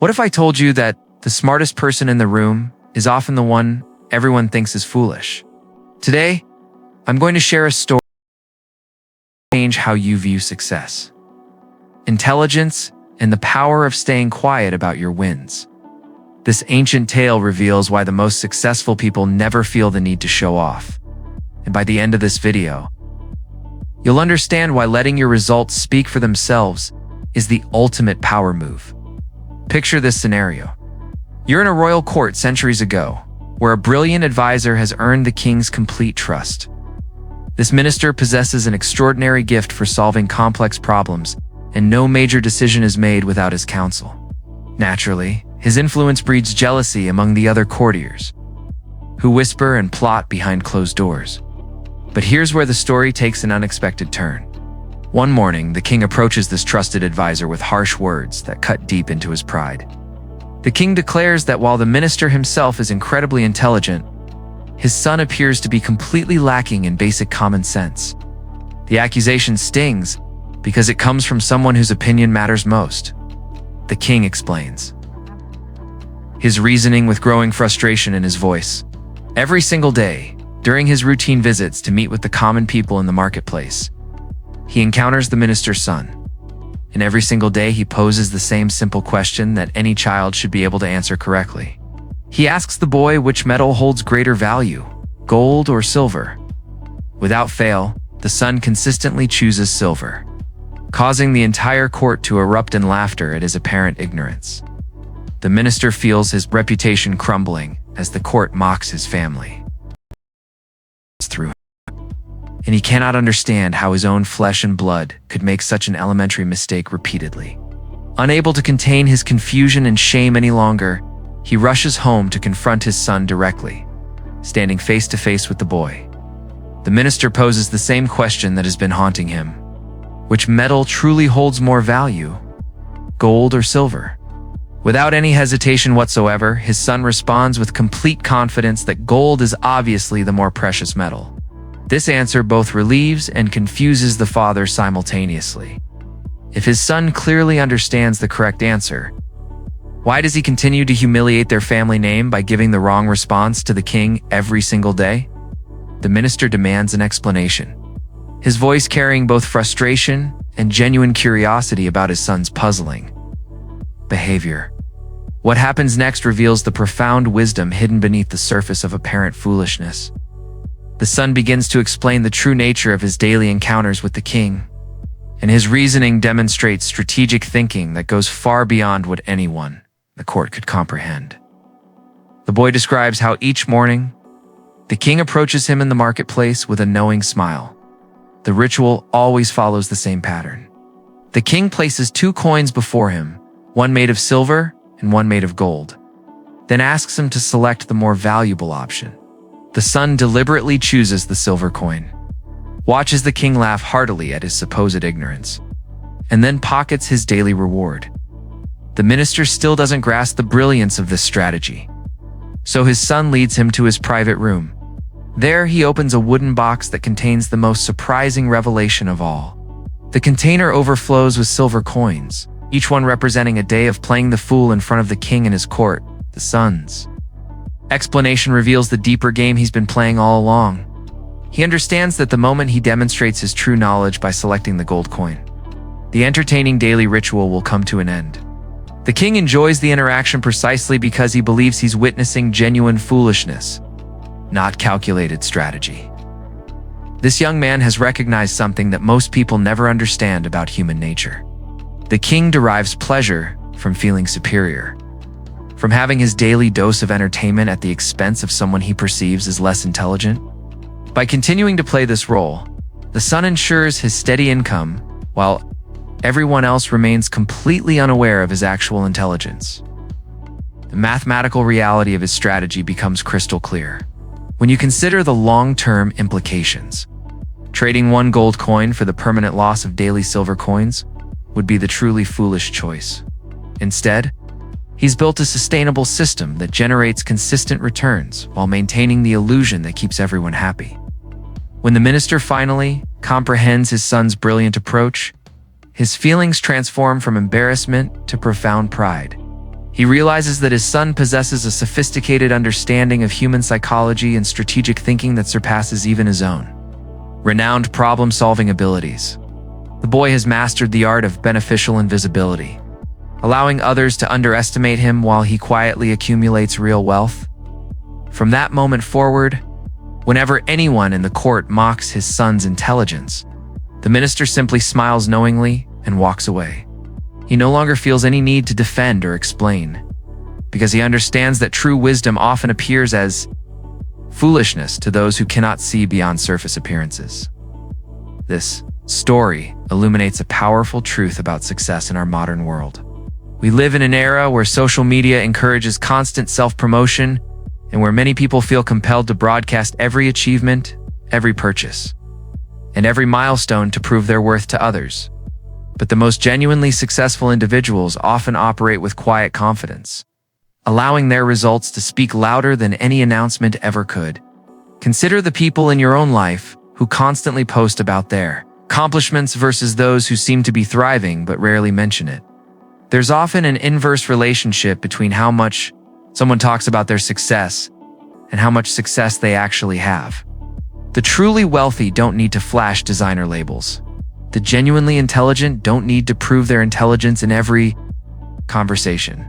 What if I told you that the smartest person in the room is often the one everyone thinks is foolish? Today, I'm going to share a story that will change how you view success, intelligence, and the power of staying quiet about your wins. This ancient tale reveals why the most successful people never feel the need to show off. And by the end of this video, you'll understand why letting your results speak for themselves is the ultimate power move. Picture this scenario. You're in a royal court centuries ago, where a brilliant advisor has earned the king's complete trust. This minister possesses an extraordinary gift for solving complex problems, and no major decision is made without his counsel. Naturally, his influence breeds jealousy among the other courtiers, who whisper and plot behind closed doors. But here's where the story takes an unexpected turn. One morning, the king approaches this trusted advisor with harsh words that cut deep into his pride. The king declares that while the minister himself is incredibly intelligent, his son appears to be completely lacking in basic common sense. The accusation stings because it comes from someone whose opinion matters most. The king explains, his reasoning with growing frustration in his voice. Every single day, during his routine visits to meet with the common people in the marketplace, he encounters the minister's son. And every single day he poses the same simple question that any child should be able to answer correctly. He asks the boy which metal holds greater value, gold or silver. Without fail, the son consistently chooses silver, causing the entire court to erupt in laughter at his apparent ignorance. The minister feels his reputation crumbling as the court mocks his family. And he cannot understand how his own flesh and blood could make such an elementary mistake repeatedly. Unable to contain his confusion and shame any longer, he rushes home to confront his son directly, standing face to face with the boy. The minister poses the same question that has been haunting him. Which metal truly holds more value, gold or silver? Without any hesitation whatsoever, his son responds with complete confidence that gold is obviously the more precious metal. This answer both relieves and confuses the father simultaneously. If his son clearly understands the correct answer, why does he continue to humiliate their family name by giving the wrong response to the king every single day? The minister demands an explanation, his voice carrying both frustration and genuine curiosity about his son's puzzling behavior. What happens next reveals the profound wisdom hidden beneath the surface of apparent foolishness. The son begins to explain the true nature of his daily encounters with the king, and his reasoning demonstrates strategic thinking that goes far beyond what anyone in the court could comprehend. The boy describes how each morning, the king approaches him in the marketplace with a knowing smile. The ritual always follows the same pattern. The king places 2 coins before him, one made of silver and one made of gold, then asks him to select the more valuable option. The son deliberately chooses the silver coin, watches the king laugh heartily at his supposed ignorance, and then pockets his daily reward. The minister still doesn't grasp the brilliance of this strategy, so his son leads him to his private room. There, he opens a wooden box that contains the most surprising revelation of all. The container overflows with silver coins, each one representing a day of playing the fool in front of the king and his court. The son's explanation reveals the deeper game he's been playing all along. He understands that the moment he demonstrates his true knowledge by selecting the gold coin, the entertaining daily ritual will come to an end. The king enjoys the interaction precisely because he believes he's witnessing genuine foolishness, not calculated strategy. This young man has recognized something that most people never understand about human nature. The king derives pleasure from feeling superior, from having his daily dose of entertainment at the expense of someone he perceives as less intelligent. By continuing to play this role, the son ensures his steady income, while everyone else remains completely unaware of his actual intelligence. The mathematical reality of his strategy becomes crystal clear when you consider the long-term implications. Trading one gold coin for the permanent loss of daily silver coins would be the truly foolish choice. Instead, he's built a sustainable system that generates consistent returns while maintaining the illusion that keeps everyone happy. When the minister finally comprehends his son's brilliant approach, his feelings transform from embarrassment to profound pride. He realizes that his son possesses a sophisticated understanding of human psychology and strategic thinking that surpasses even his own. Renowned problem-solving abilities. The boy has mastered the art of beneficial invisibility, allowing others to underestimate him while he quietly accumulates real wealth. From that moment forward, whenever anyone in the court mocks his son's intelligence, the minister simply smiles knowingly and walks away. He no longer feels any need to defend or explain, because he understands that true wisdom often appears as foolishness to those who cannot see beyond surface appearances. This story illuminates a powerful truth about success in our modern world. We live in an era where social media encourages constant self-promotion and where many people feel compelled to broadcast every achievement, every purchase, and every milestone to prove their worth to others. But the most genuinely successful individuals often operate with quiet confidence, allowing their results to speak louder than any announcement ever could. Consider the people in your own life who constantly post about their accomplishments versus those who seem to be thriving but rarely mention it. There's often an inverse relationship between how much someone talks about their success and how much success they actually have. The truly wealthy don't need to flash designer labels. The genuinely intelligent don't need to prove their intelligence in every conversation.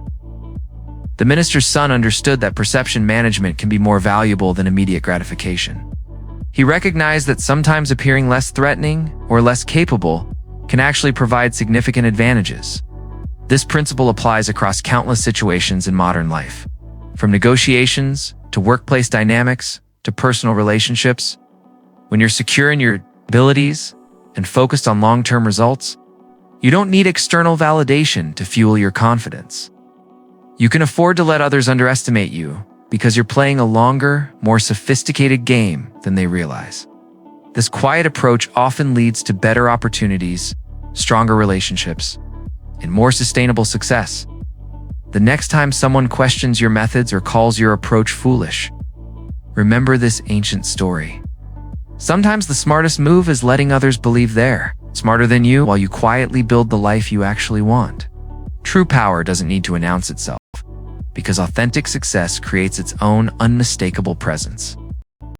The minister's son understood that perception management can be more valuable than immediate gratification. He recognized that sometimes appearing less threatening or less capable can actually provide significant advantages. This principle applies across countless situations in modern life. From negotiations to workplace dynamics to personal relationships, when you're secure in your abilities and focused on long-term results, you don't need external validation to fuel your confidence. You can afford to let others underestimate you because you're playing a longer, more sophisticated game than they realize. This quiet approach often leads to better opportunities, stronger relationships, and more sustainable success. The next time someone questions your methods or calls your approach foolish, remember this ancient story. Sometimes the smartest move is letting others believe they're smarter than you while you quietly build the life you actually want. True power doesn't need to announce itself, because authentic success creates its own unmistakable presence.